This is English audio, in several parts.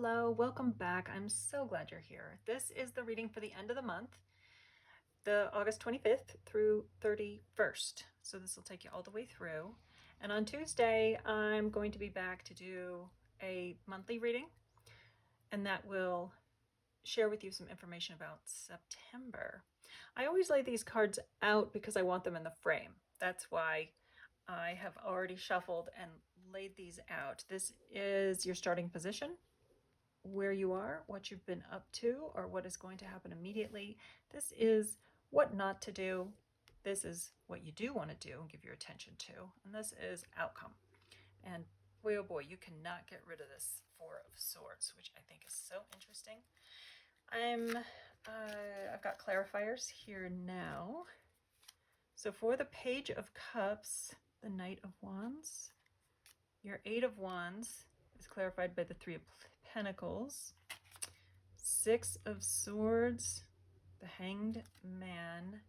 Hello, welcome back. I'm so glad you're here. This is the reading for the end of the month, the August 25th through 31st. So this will take you all the way through. And on Tuesday, I'm going to be back to do a monthly reading, and that will share with you some information about September. I always lay these cards out because I want them in the frame. That's why I have already shuffled and laid these out. This is your starting position, where you are, what you've been up to, or what is going to happen immediately. This is what not to do. This is what you do want to do and give your attention to. And this is outcome. And boy, oh boy, you cannot get rid of this Four of Swords, which I think is so interesting. I've got clarifiers here now. So for the Page of Cups, the Knight of Wands, your Eight of Wands is clarified by the Three of Pentacles. Six of Swords, the Hanged Man,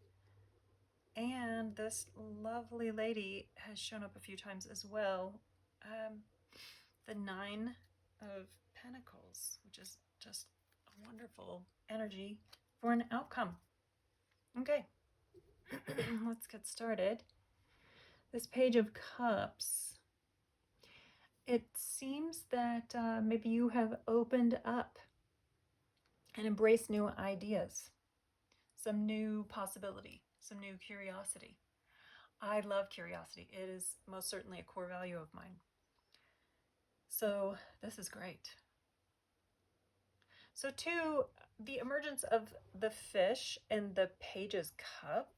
and this lovely lady has shown up a few times as well. The Nine of Pentacles, which is just a wonderful energy for an outcome. Okay, let's get started. This Page of Cups, it seems that maybe you have opened up and embraced new ideas, some new possibility, some new curiosity. I love curiosity. It is most certainly a core value of mine. So this is great. So too, the emergence of the fish in the Page's cup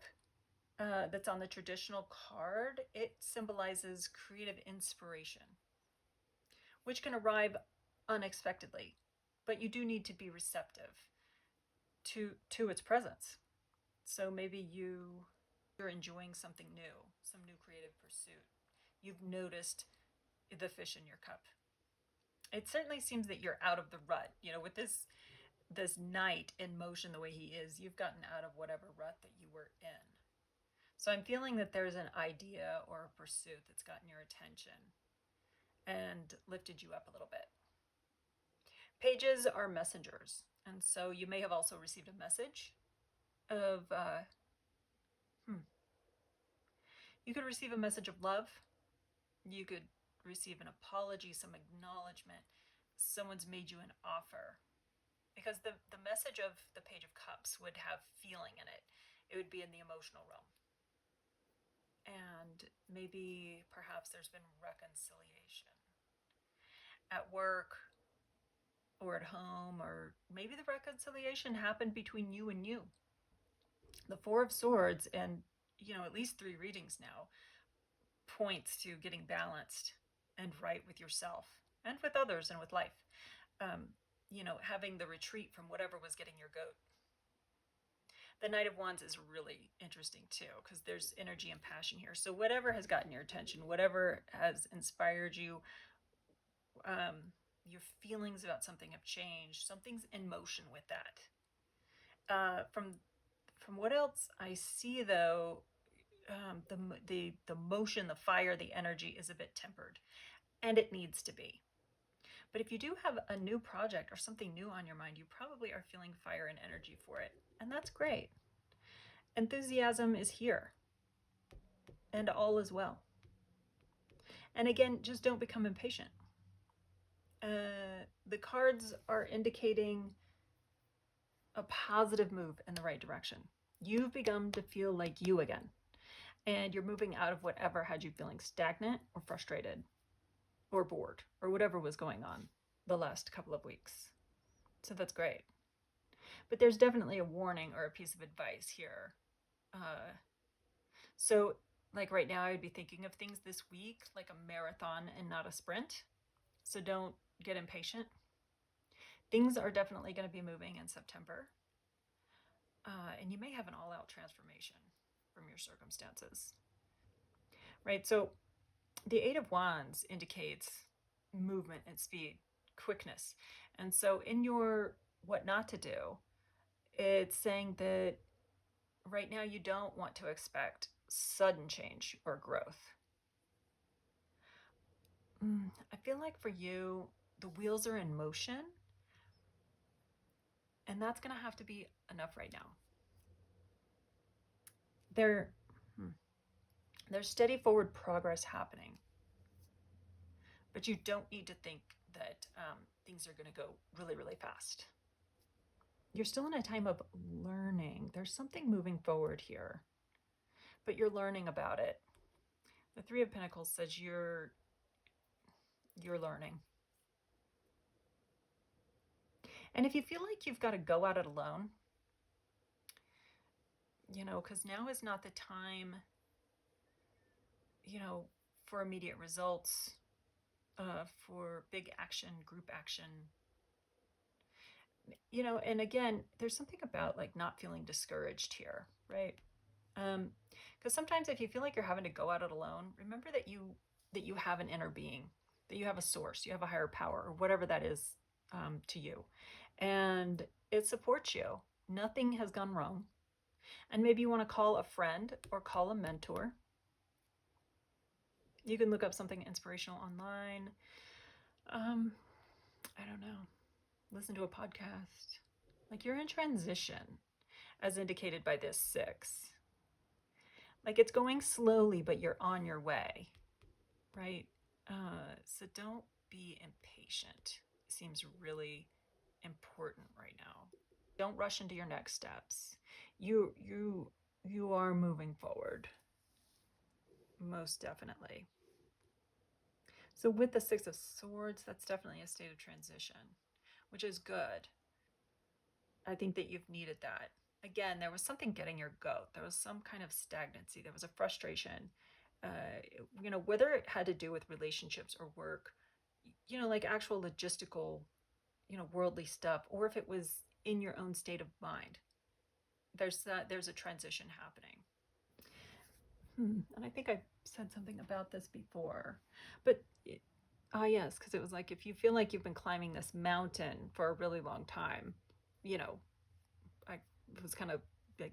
that's on the traditional card, it symbolizes creative inspiration, which can arrive unexpectedly, but you do need to be receptive to its presence. So maybe you're enjoying something new, some new creative pursuit. You've noticed the fish in your cup. It certainly seems that you're out of the rut. You know, with this knight in motion the way he is, you've gotten out of whatever rut that you were in. So I'm feeling that there's an idea or a pursuit that's gotten your attention and lifted you up a little bit. Pages are messengers, and so you may have also received a message of you could receive a message of love. You could receive an apology, some acknowledgement. Someone's made you an offer. Because the message of the Page of Cups would have feeling in it. It would be in the emotional realm. And maybe perhaps there's been reconciliation at work or at home, or maybe the reconciliation happened between you and you. The Four of Swords, and at least 3 readings now, points to getting balanced and right with yourself and with others and with life. Having the retreat from whatever was getting your goat. The Knight of Wands is really interesting too, because there's energy and passion here. So whatever has gotten your attention, whatever has inspired you, your feelings about something have changed. Something's in motion with that. From what else I see though, the motion, the fire, the energy is a bit tempered, and it needs to be. But if you do have a new project or something new on your mind, you probably are feeling fire and energy for it, and that's great. Enthusiasm is here, and all is well. And again, just don't become impatient. The cards are indicating a positive move in the right direction. You've begun to feel like you again, and you're moving out of whatever had you feeling stagnant or frustrated or bored or whatever was going on the last couple of weeks. So that's great. But there's definitely a warning or a piece of advice here. So like right now, I would be thinking of things this week like a marathon and not a sprint. So don't get impatient. Things are definitely going to be moving in September. And you may have an all-out transformation from your circumstances. Right? So the Eight of Wands indicates movement and speed, quickness. And so in your what not to do, it's saying that right now you don't want to expect sudden change or growth. I feel like for you, the wheels are in motion, And that's going to have to be enough right now. There's steady forward progress happening. But you don't need to think that things are going to go really, really fast. You're still in a time of learning. There's something moving forward here, but you're learning about it. The Three of Pentacles says you're learning. And if you feel like you've got to go at it alone, because now is not the time, for immediate results, for big action, group action. And again, there's something about like not feeling discouraged here, right? Because sometimes if you feel like you're having to go at it alone, remember that you have an inner being, that you have a source, you have a higher power, or whatever that is to you, and it supports you. Nothing has gone wrong. And maybe you want to call a friend or call a mentor. You can look up something inspirational online. I don't know. Listen to a podcast. Like you're in transition, as indicated by this 6. Like it's going slowly, but you're on your way, right? So don't be impatient. It seems really important right now. Don't rush into your next steps. You are moving forward. Most definitely. So with the 6 of Swords, that's definitely a state of transition, which is good. I think that you've needed that. Again, there was something getting your goat. There was some kind of stagnancy. There was a frustration. Whether it had to do with relationships or work, like actual logistical, worldly stuff, or if it was in your own state of mind. There's a transition happening. And I think I said something about this before, but yes, because it was like if you feel like you've been climbing this mountain for a really long time, I was kind of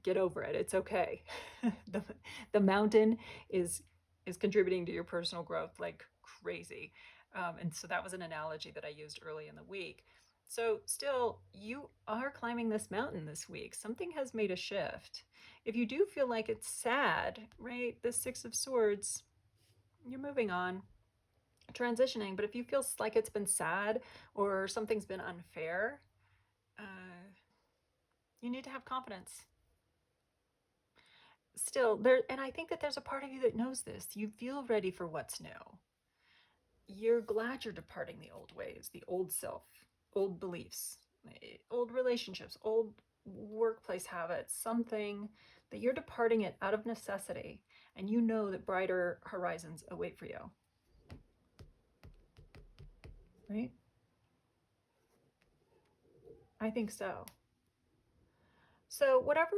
get over it. It's okay. the mountain is contributing to your personal growth like crazy. And so that was an analogy that I used early in the week. So still, you are climbing this mountain this week. Something has made a shift. If you do feel like it's sad, right? The 6 of Swords, you're moving on, transitioning. But if you feel like it's been sad or something's been unfair, you need to have confidence. Still, and I think that there's a part of you that knows this. You feel ready for what's new. You're glad you're departing the old ways, the old self, old beliefs, old relationships, old workplace habits, something that you're departing it out of necessity, and you know that brighter horizons await for you. Right? I think so. So whatever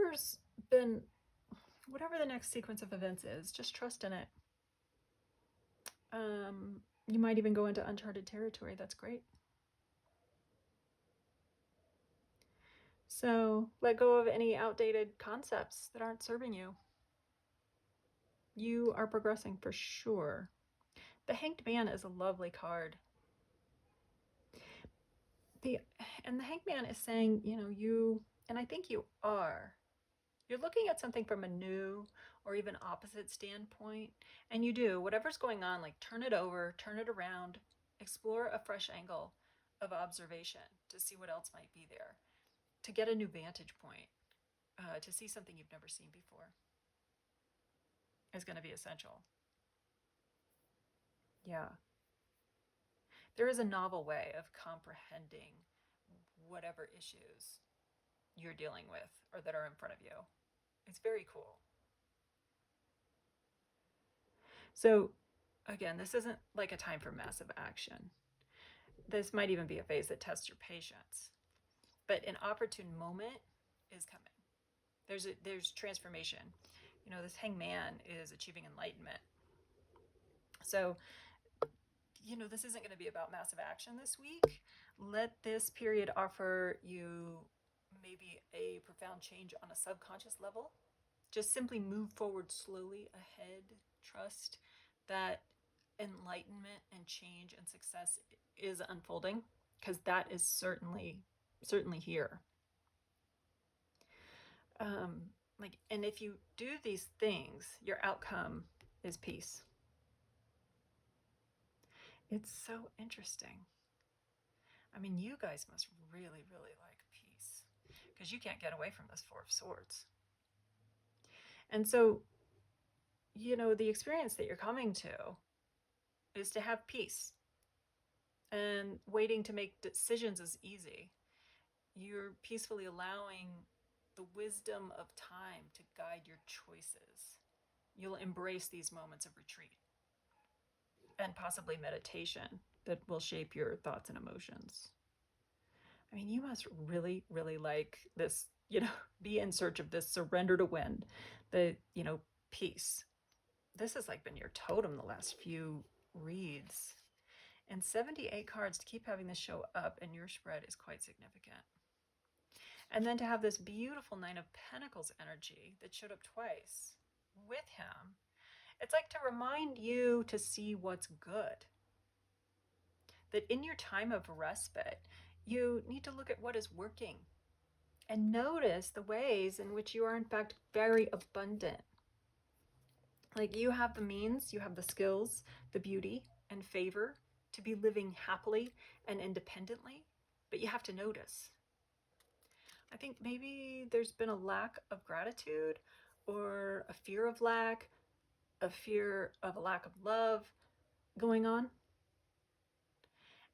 the next sequence of events is, just trust in it. You might even go into uncharted territory. That's great. So let go of any outdated concepts that aren't serving you. You are progressing for sure. The Hanged Man is a lovely card. The Hanged Man is saying, and I think you are. You're looking at something from a new or even opposite standpoint, and you do. Whatever's going on, like turn it over, turn it around, explore a fresh angle of observation to see what else might be there, to get a new vantage point, to see something you've never seen before is going to be essential. Yeah. There is a novel way of comprehending whatever issues you're dealing with or that are in front of you. It's very cool. So, again, this isn't like a time for massive action. This might even be a phase that tests your patience. But an opportune moment is coming. There's transformation. This hangman is achieving enlightenment. So, this isn't going to be about massive action this week. Let this period offer you maybe a profound change on a subconscious level. Just simply move forward slowly ahead. Trust that enlightenment and change and success is unfolding, because that is certainly here. and if you do these things, your outcome is peace. It's so interesting. I mean, you guys must really, really like peace because you can't get away from this Four of Swords. And so, the experience that you're coming to is to have peace. And waiting to make decisions is easy. You're peacefully allowing the wisdom of time to guide your choices. You'll embrace these moments of retreat and possibly meditation that will shape your thoughts and emotions. I mean, you must really, really like this, be in search of this surrender to wind, the, peace. This has been your totem the last few reads. And 78 cards to keep having this show up in your spread is quite significant. And then to have this beautiful Nine of Pentacles energy that showed up twice with him, it's to remind you to see what's good. That in your time of respite, you need to look at what is working and notice the ways in which you are in fact very abundant. You have the means, you have the skills, the beauty and favor to be living happily and independently, but you have to notice. I think maybe there's been a lack of gratitude or a fear of lack, a fear of a lack of love going on.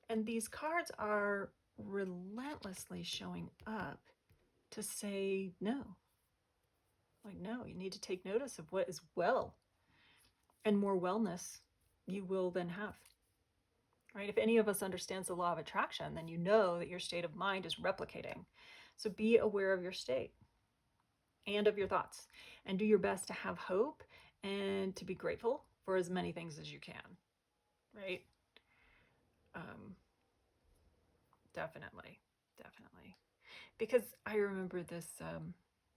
And these cards are relentlessly showing up to say no. No, you need to take notice of what is well, and more wellness you will then have. Right? If any of us understands the law of attraction, then you know that your state of mind is replicating. So be aware of your state and of your thoughts, and do your best to have hope and to be grateful for as many things as you can. Right? Definitely. Because I remember this, I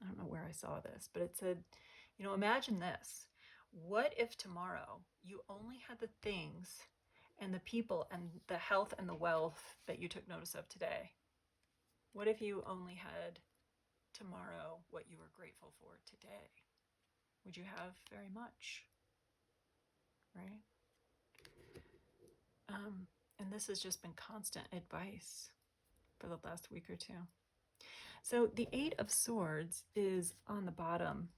don't know where I saw this, but it said, imagine this. What if tomorrow you only had the things and the people and the health and the wealth that you took notice of today? What if you only had tomorrow what you were grateful for today? Would you have very much? Right? And this has just been constant advice for the last week or two. So the Eight of Swords is on the bottom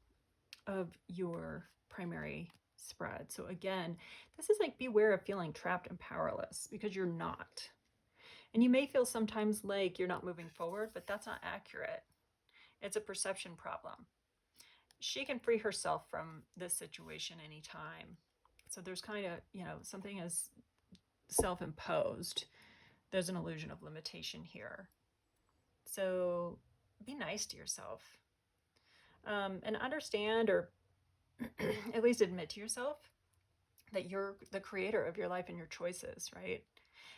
of your primary spread. So again, this is beware of feeling trapped and powerless, because you're not. And you may feel sometimes like you're not moving forward, but that's not accurate. It's a perception problem. She can free herself from this situation anytime. So there's kind of, something is self-imposed. There's an illusion of limitation here. So be nice to yourself. And understand, or at least admit to yourself, that you're the creator of your life and your choices, right?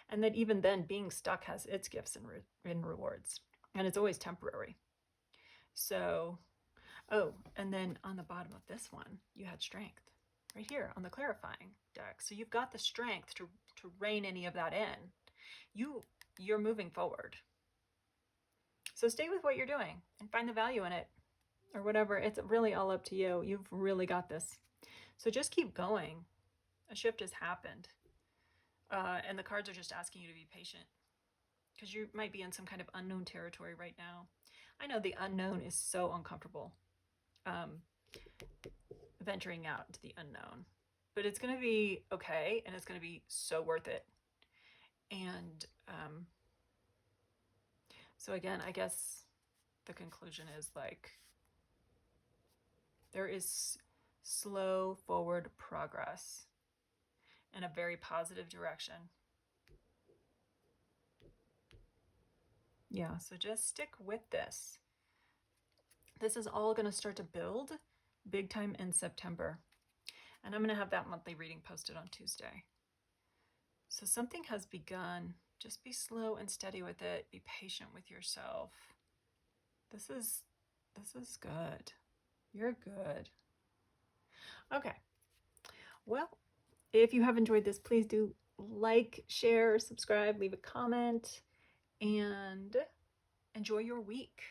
And that even then, being stuck has its gifts and rewards. And it's always temporary. So, and then on the bottom of this one, you had strength. Right here on the clarifying deck. So you've got the strength to rein any of that in. You're moving forward. So stay with what you're doing and find the value in it, or whatever. It's really all up to you. You've really got this. So just keep going. A shift has happened. And the cards are just asking you to be patient, because you might be in some kind of unknown territory right now. I know the unknown is so uncomfortable. Venturing out into the unknown. But it's going to be okay, and it's going to be so worth it. And so again, I guess the conclusion is there is slow forward progress in a very positive direction. Yeah, so just stick with this. This is all going to start to build big time in September. And I'm going to have that monthly reading posted on Tuesday. So something has begun. Just be slow and steady with it. Be patient with yourself. This is good. You're good. Okay. Well, if you have enjoyed this, please do like, share, subscribe, leave a comment, and enjoy your week.